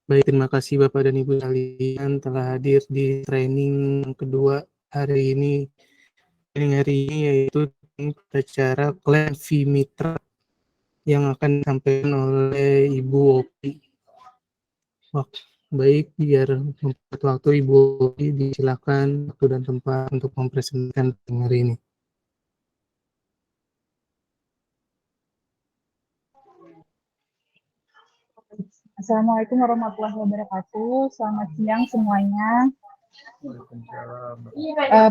Baik, terima kasih Bapak dan Ibu sekalian telah hadir di training yang kedua hari ini. Training hari ini yaitu acara klaim fee mitra yang akan disampaikan oleh Ibu Opi. Baik, biar membuat waktu Ibu Opi, disilakan waktu dan tempat untuk mempresentasikan hari ini. Assalamualaikum warahmatullahi wabarakatuh. Selamat siang semuanya.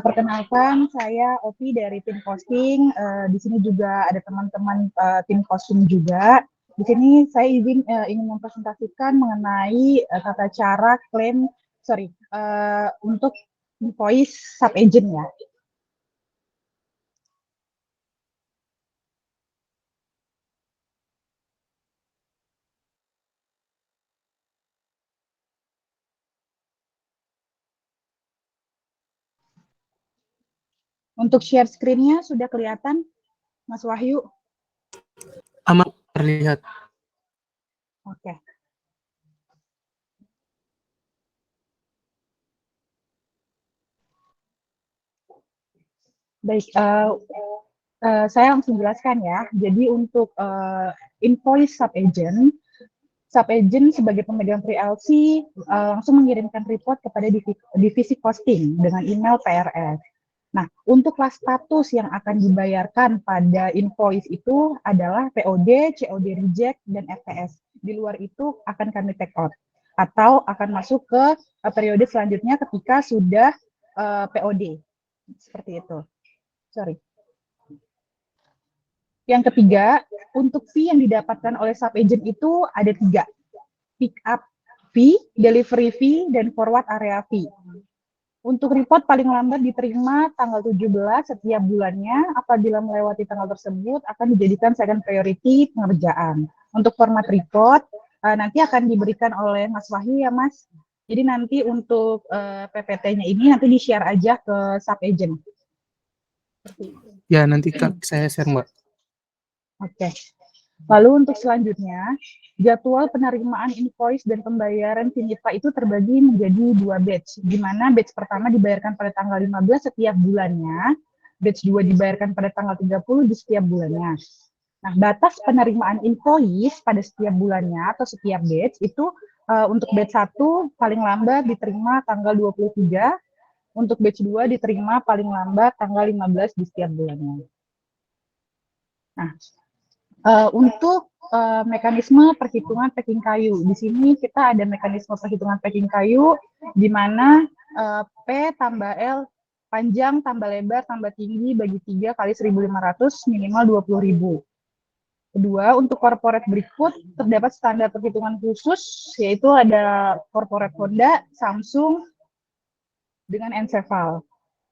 Perkenalkan, saya Opi dari tim posting. Di sini juga ada teman-teman tim posting juga. Di sini saya ingin mempresentasikan mengenai tata cara klaim, untuk invoice sub agent ya. Untuk share screen-nya sudah kelihatan, Mas Wahyu? Amat terlihat. Oke. Baik, saya langsung jelaskan ya. Jadi untuk invoice sub agent sebagai pemegang pre-LC langsung mengirimkan report kepada divisi costing dengan email PRS. Nah, untuk kelas status yang akan dibayarkan pada invoice itu adalah POD, COD reject, dan FTS. Di luar itu akan kami take out atau akan masuk ke periode selanjutnya ketika sudah POD. Seperti itu. Sorry. Yang ketiga, untuk fee yang didapatkan oleh sub agent itu ada 3. Pick up fee, delivery fee, dan forward area fee. Untuk report paling lambat diterima tanggal 17 setiap bulannya. Apabila melewati tanggal tersebut akan dijadikan second priority pengerjaan. Untuk format report nanti akan diberikan oleh Mas Wahyu ya Mas. Jadi nanti untuk PPT-nya ini nanti di-share aja ke sub agent. Ya, nanti saya share Mbak. Oke. Lalu untuk selanjutnya, jadwal penerimaan invoice dan pembayaran FINIPA itu terbagi menjadi 2 batch, di mana batch pertama dibayarkan pada tanggal 15 setiap bulannya, batch 2 dibayarkan pada tanggal 30 di setiap bulannya. Nah, batas penerimaan invoice pada setiap bulannya atau setiap batch itu untuk batch 1 paling lambat diterima tanggal 23, untuk batch 2 diterima paling lambat tanggal 15 di setiap bulannya. Nah, untuk mekanisme perhitungan packing kayu. Di sini kita ada mekanisme perhitungan packing kayu, di mana P tambah L, panjang tambah lebar tambah tinggi bagi 3 kali 1.500 minimal 20.000. Kedua, untuk corporate berikut terdapat standar perhitungan khusus, yaitu ada corporate Honda, Samsung, dengan Enceval.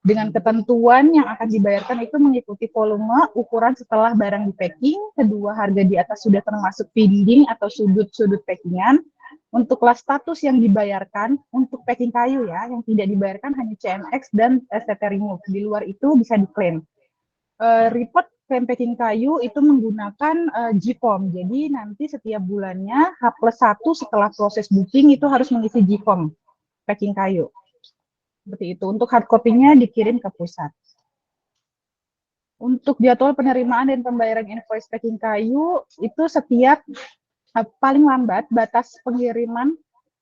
Dengan ketentuan yang akan dibayarkan itu mengikuti volume, ukuran setelah barang di packing, kedua harga di atas sudah termasuk binding atau sudut-sudut packingan. Untuk kelas status yang dibayarkan, untuk packing kayu ya, yang tidak dibayarkan hanya CNX dan STT remove. Di luar itu bisa diklaim. Report klaim packing kayu itu menggunakan GFOM. Jadi nanti setiap bulannya H+1 setelah proses booking itu harus mengisi GFOM packing kayu. Seperti itu. Untuk hard copy-nya dikirim ke pusat. Untuk jadwal penerimaan dan pembayaran invoice packing kayu itu setiap paling lambat batas pengiriman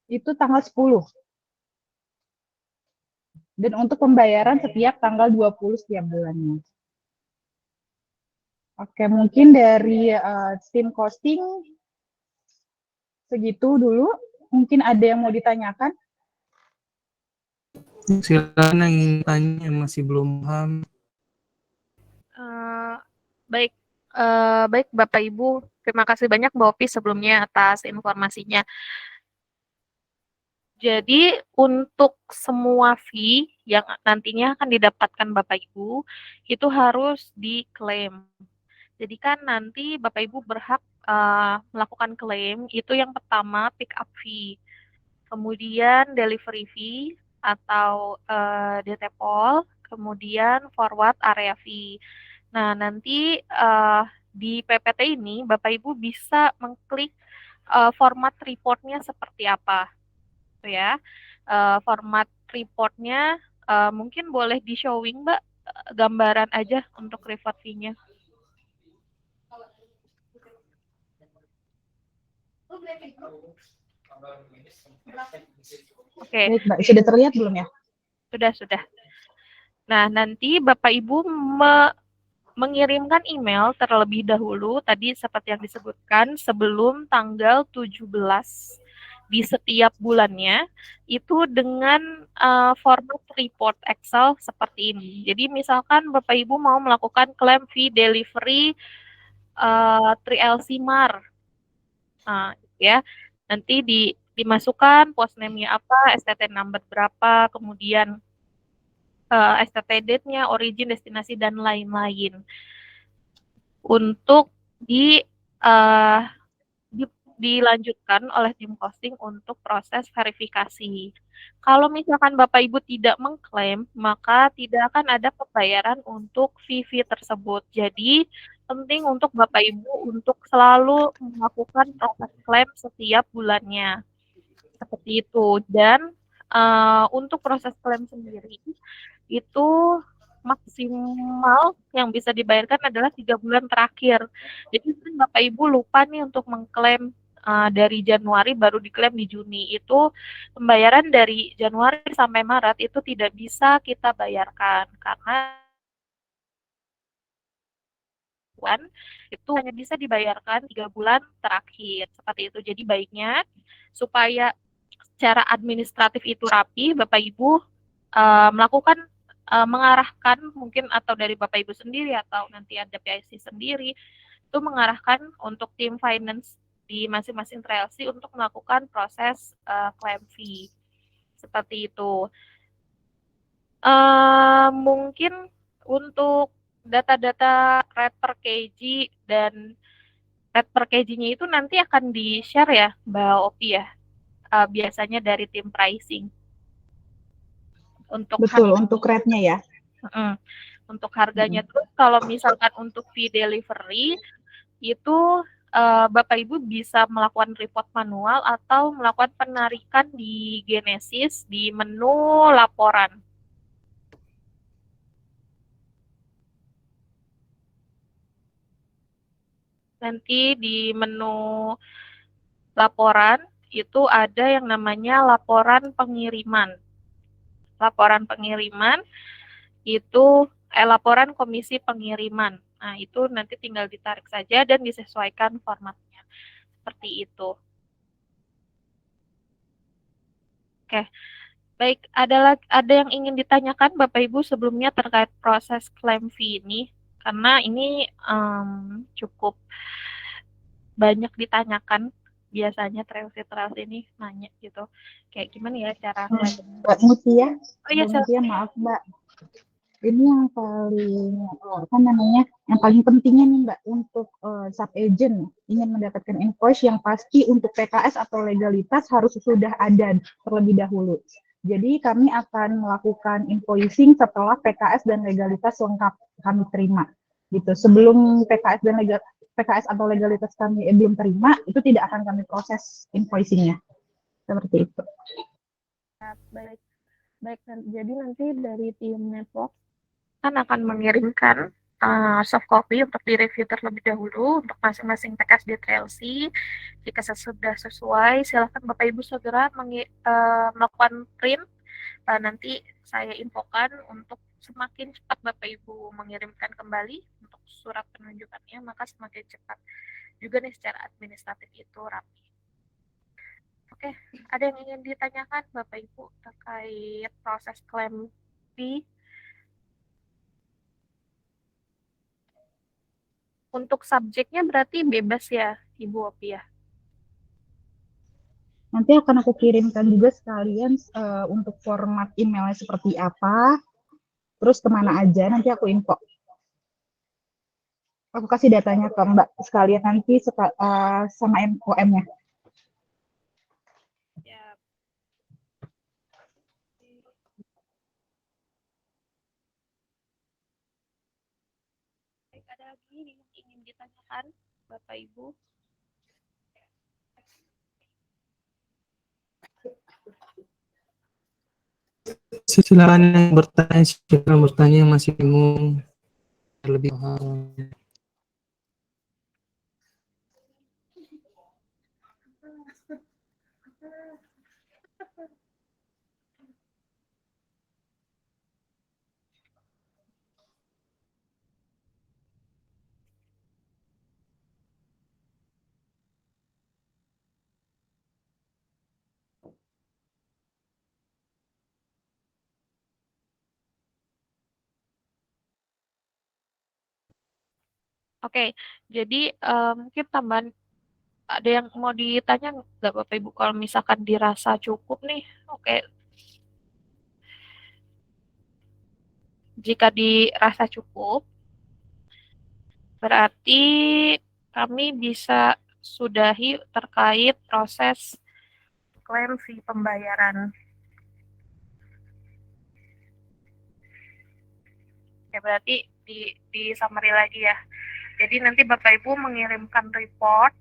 itu tanggal 10. Dan untuk pembayaran setiap tanggal 20 setiap bulannya. Oke, mungkin dari tim costing segitu dulu. Mungkin ada yang mau ditanyakan? Silakan yang ingin tanya masih belum paham. Baik, baik Bapak Ibu, terima kasih banyak Mbak Opi sebelumnya atas informasinya. Jadi untuk semua fee yang nantinya akan didapatkan Bapak Ibu itu harus diklaim. Jadi kan nanti Bapak Ibu berhak melakukan klaim itu yang pertama pick up fee, kemudian delivery fee atau DTPOL, kemudian forward area fee. Nah, nanti di PPT ini Bapak Ibu bisa mengklik format reportnya seperti apa, gitu ya. Format reportnya mungkin boleh di showing Mbak, gambaran aja untuk report fee-nya. Oke, Baik, Mbak. Sudah terlihat belum ya? sudah. Nah, nanti Bapak Ibu mengirimkan email terlebih dahulu tadi seperti yang disebutkan sebelum tanggal 17 di setiap bulannya itu dengan format report Excel seperti ini. Jadi misalkan Bapak Ibu mau melakukan klaim fee delivery 3LC Mar. Nah, ya. Nanti dimasukkan post name-nya apa, STT number berapa, kemudian STT date-nya, origin, destinasi, dan lain-lain. Untuk uh, dilanjutkan oleh tim costing untuk proses verifikasi. Kalau misalkan Bapak Ibu tidak mengklaim, maka tidak akan ada pembayaran untuk fee tersebut. Jadi, penting untuk Bapak Ibu untuk selalu melakukan proses klaim setiap bulannya. Seperti itu. Dan untuk proses klaim sendiri, itu maksimal yang bisa dibayarkan adalah 3 bulan terakhir. Jadi sering Bapak Ibu lupa nih untuk mengklaim dari Januari baru diklaim di Juni. Itu pembayaran dari Januari sampai Maret itu tidak bisa kita bayarkan karena itu hanya bisa dibayarkan 3 bulan terakhir. Seperti itu. Jadi baiknya supaya secara administratif itu rapi, Bapak Ibu melakukan mengarahkan mungkin atau dari Bapak Ibu sendiri atau nanti ada PIC sendiri itu mengarahkan untuk tim finance di masing-masing trailsi untuk melakukan proses claim fee seperti itu. Mungkin untuk data-data rate per kg dan rate per kg-nya itu nanti akan di-share ya Mbak Opi ya, biasanya dari tim pricing. Untuk Betul, harga, untuk rate-nya ya. untuk harganya terus kalau misalkan untuk fee delivery itu Bapak Ibu bisa melakukan report manual atau melakukan penarikan di Genesis di menu laporan. Nanti di menu laporan itu ada yang namanya laporan pengiriman. Laporan pengiriman itu laporan komisi pengiriman. Nah, itu nanti tinggal ditarik saja dan disesuaikan formatnya. Seperti itu. Oke. Baik, ada yang ingin ditanyakan Bapak Ibu sebelumnya terkait proses claim fee ini? Karena ini cukup banyak ditanyakan biasanya trail ini nanya gitu. Kayak gimana ya cara claim? Mbak Mutia, Oh iya, Mbak Mutia, maaf Mbak. Ini yang paling apa namanya? Yang paling pentingnya nih Mbak untuk sub agent ingin mendapatkan invoice yang pasti untuk PKS atau legalitas harus sudah ada terlebih dahulu. Jadi kami akan melakukan invoicing setelah PKS dan legalitas lengkap kami terima. Gitu. Sebelum PKS atau legalitas kami belum terima, itu tidak akan kami proses invoicingnya. Seperti itu. baik. Baik, jadi nanti dari tim network kan akan mengirimkan soft copy untuk direview terlebih dahulu untuk masing-masing PKS di TLC. Jika sudah sesuai, silakan Bapak Ibu segera melakukan print. Nanti saya infokan untuk semakin cepat Bapak Ibu mengirimkan kembali untuk surat penunjukannya, maka semakin cepat juga nih secara administratif itu rapi. Oke, ada yang ingin ditanyakan Bapak Ibu terkait proses klaim fee? Untuk subjeknya berarti bebas ya, Ibu Opi ya? Nanti akan aku kirimkan juga sekalian untuk format emailnya seperti apa, terus kemana aja, nanti aku info. Aku kasih datanya ke Mbak sekalian nanti sama MOM-nya. Ya. Baik, ada lagi yang ingin ditanyakan Bapak Ibu? Silakan yang bertanya, silakan bertanya yang masih bingung lebih paham. Oke, jadi mungkin tambahan ada yang mau ditanya nggak Bapak Ibu kalau misalkan dirasa cukup nih? Oke, jika dirasa cukup, berarti kami bisa sudahi terkait proses klaim fee pembayaran. Ya, berarti di summary lagi ya. Jadi nanti Bapak Ibu mengirimkan report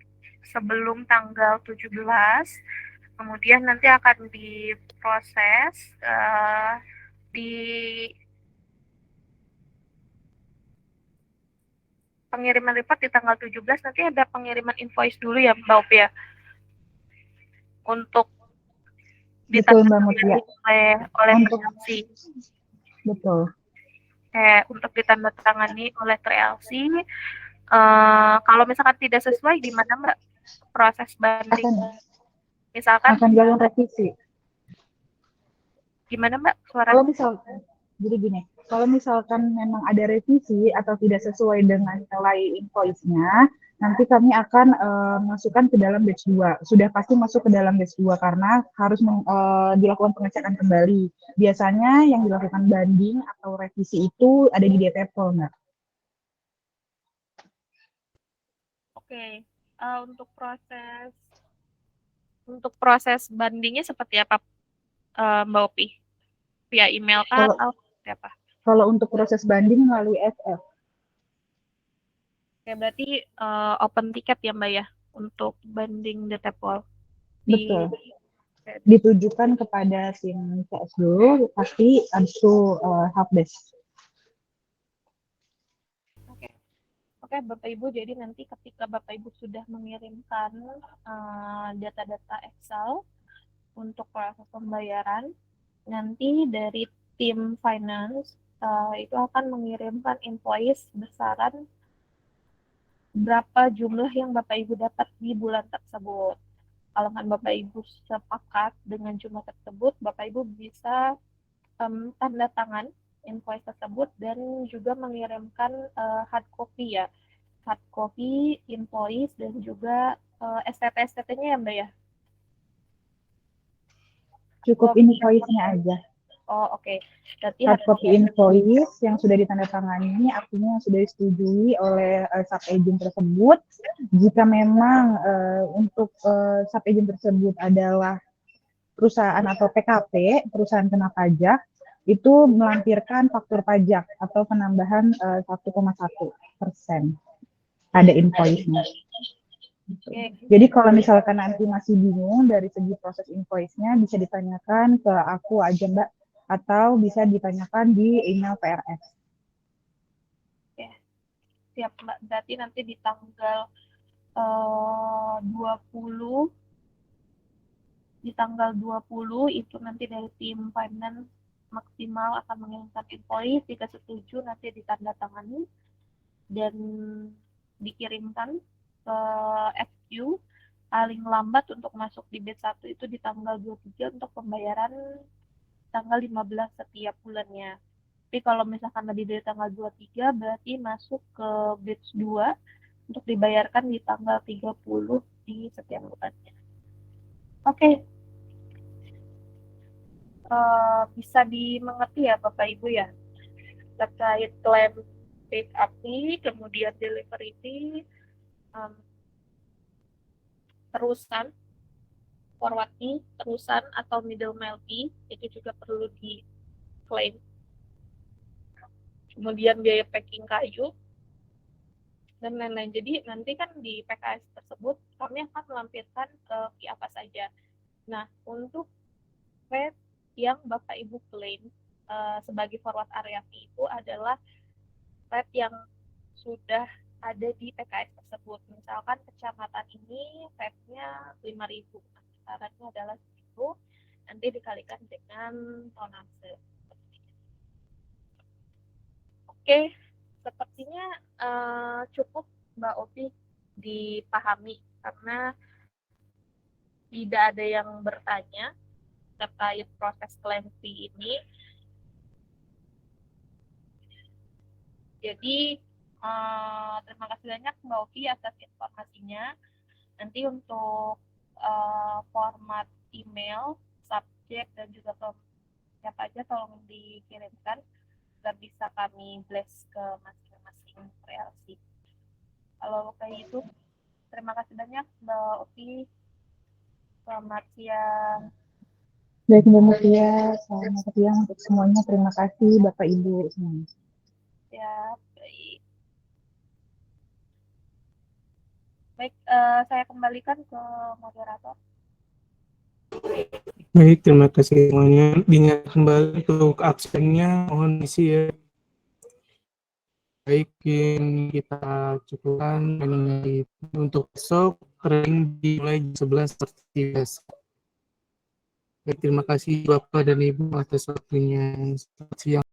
sebelum tanggal 17, kemudian nanti akan diproses di pengiriman report di tanggal 17, nanti ada pengiriman invoice dulu ya Mbak Opi ya, untuk Betul Mbak Mutia. oleh Untuk TLC. betul. Untuk ditandatangani oleh TLC. Kalau misalkan tidak sesuai, gimana Mbak proses banding? Misalkan Akan dilakukan revisi. Gimana Mbak suara? Kalau misalkan, jadi gini, kalau misalkan memang ada revisi atau tidak sesuai dengan nilai invoice-nya, nanti kami akan masukkan ke dalam batch 2. Sudah pasti masuk ke dalam batch 2 karena harus dilakukan pengecekan kembali. Biasanya yang dilakukan banding atau revisi itu ada di DTPOL, Mbak. Oke. Untuk proses bandingnya seperti apa Mbak Opi? Via email kah atau seperti apa? Kalau untuk proses banding melalui SF. Oke, berarti open ticket ya Mbak ya untuk banding DTPOL. Betul. Ditujukan kepada tim CS dulu, pasti habis itu helpdesk. Oke, Bapak Ibu, jadi nanti ketika Bapak Ibu sudah mengirimkan data-data Excel untuk proses pembayaran, nanti dari tim finance itu akan mengirimkan invoice besaran berapa jumlah yang Bapak Ibu dapat di bulan tersebut. Kalau kan Bapak Ibu sepakat dengan jumlah tersebut, Bapak Ibu bisa tanda tangan invoice tersebut dan juga mengirimkan hard copy ya. Hard copy, invoice, dan juga STT-STT-nya ya Mbak ya? Cukup invoice-nya aja. Oh, oke. Berarti Hard copy invoice yang sudah ditandatangani artinya yang sudah disetujui oleh sub-agent tersebut. Jika memang untuk sub-agent tersebut adalah perusahaan atau PKP, perusahaan kena pajak, itu melampirkan faktur pajak atau penambahan 1,1% pada invoice-nya. Jadi kalau misalkan nanti masih bingung dari segi proses invoice-nya, bisa ditanyakan ke aku aja Mbak, atau bisa ditanyakan di email PRS. Oke, siap Mbak. Berarti nanti di tanggal 20 itu nanti dari tim finance maksimal akan mengirimkan invoice, jika setuju nanti ditandatangani dan dikirimkan ke FQ. Paling lambat untuk masuk di batch 1 itu di tanggal 23 untuk pembayaran tanggal 15 setiap bulannya. Tapi kalau misalkan lebih dari tanggal 23 berarti masuk ke batch 2 untuk dibayarkan di tanggal 30 di setiap bulannya. Oke. Bisa dimengerti ya Bapak Ibu ya terkait klaim pick up fee, kemudian delivery fee, terusan forward fee, terusan atau middle mile fee itu juga perlu diklaim. Kemudian biaya packing kayu dan lain-lain. Jadi nanti kan di PKS tersebut kami akan melampirkan fee apa saja. Nah, untuk rate yang Bapak Ibu klaim sebagai forward area fee itu adalah rate yang sudah ada di PKS tersebut. Misalkan kecamatan ini rate-nya 5.000, sarannya adalah segitu, nanti dikalikan dengan tonase. Oke, sepertinya cukup Mbak Opi dipahami karena tidak ada yang bertanya terkait proses klaim fee ini. Jadi terima kasih banyak Mbak Opi atas informasinya. Nanti untuk format email, subjek, dan juga siapa aja tolong dikirimkan agar bisa kami blast ke masing-masing relasi. Kalau kayak gitu, terima kasih banyak Mbak Opi. Selamat siang. Baik Mbak Mutia, selamat siang untuk semuanya. Terima kasih Bapak Ibu semuanya. Ya, baik. Baik, saya kembalikan ke moderator. Baik, terima kasih semuanya. Diingat kembali untuk absennya, mohon isi ya. Baik, ini kita cukupkan untuk besok, training dimulai jam 11 seperti biasa. Baik, terima kasih Bapak dan Ibu atas waktunya. Selamat siang.